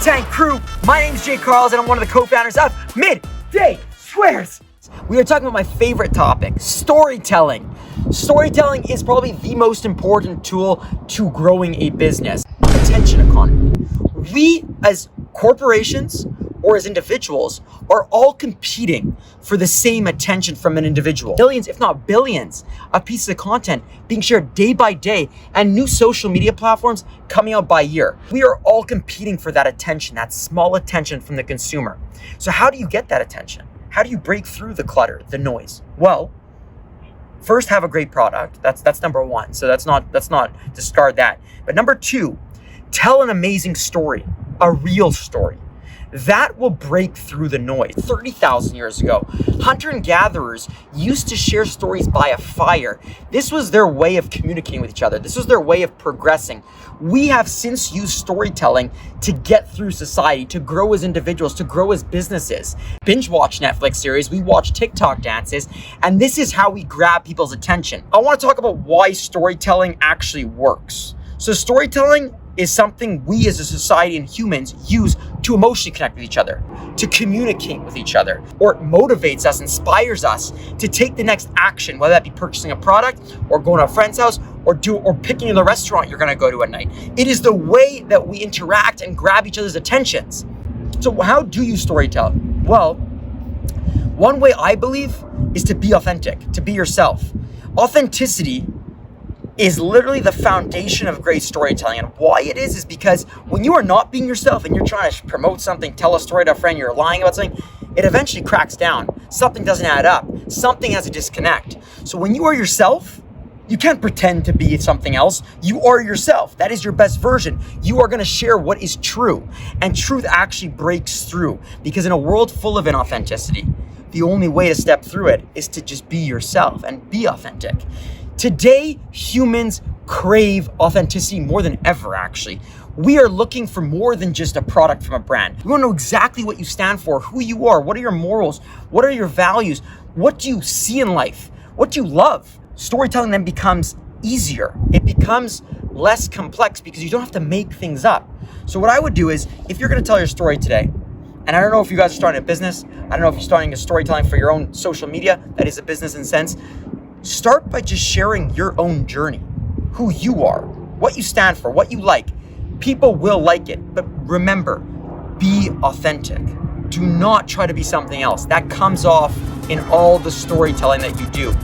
Innovatank crew. My name's Karls and I'm one of the co-founders of Midday Swears. We are talking about my favorite topic, storytelling. Storytelling is probably the most important tool to growing a business. Attention economy. We as corporations or as individuals are all competing for the same attention from an individual. Billions, if not billions, of pieces of content being shared day by day and new social media platforms coming out by year. We are all competing for that attention, that small attention from the consumer. So how do you get that attention? How do you break through the clutter, the noise? Well, first have a great product. That's number one. So let's not discard that. But number two, tell an amazing story, a real story. That will break through the noise. 30,000 years ago, hunter and gatherers used to share stories by a fire. This was their way of communicating with each other. This was their way of progressing. We have since used storytelling to get through society, to grow as individuals, to grow as businesses. Binge watch Netflix series, we watch TikTok dances, and this is how we grab people's attention. I want to talk about why storytelling actually works. So storytelling is something we as a society and humans use to emotionally connect with each other, to communicate with each other, or it motivates us, inspires us to take the next action, whether that be purchasing a product or going to a friend's house or picking the restaurant you're gonna go to at night. It is the way that we interact and grab each other's attentions. So how do you storytell? Well, one way I believe is to be authentic, to be yourself. Authenticity is literally the foundation of great storytelling. And why it is because when you are not being yourself and you're trying to promote something, tell a story to a friend, you're lying about something, it eventually cracks down. Something doesn't add up. Something has a disconnect. So when you are yourself, you can't pretend to be something else. You are yourself. That is your best version. You are going to share what is true. And truth actually breaks through, because in a world full of inauthenticity, the only way to step through it is to just be yourself and be authentic. Today, humans crave authenticity more than ever, actually. We are looking for more than just a product from a brand. We want to know exactly what you stand for, who you are, what are your morals, what are your values, what do you see in life, what do you love. Storytelling then becomes easier. It becomes less complex because you don't have to make things up. So what I would do is, if you're going to tell your story today, and I don't know if you guys are starting a business, I don't know if you're starting a storytelling for your own social media, that is a business in a sense, start by just sharing your own journey, who you are, what you stand for, what you like. People will like it, but remember, be authentic. Do not try to be something else. That comes off in all the storytelling that you do.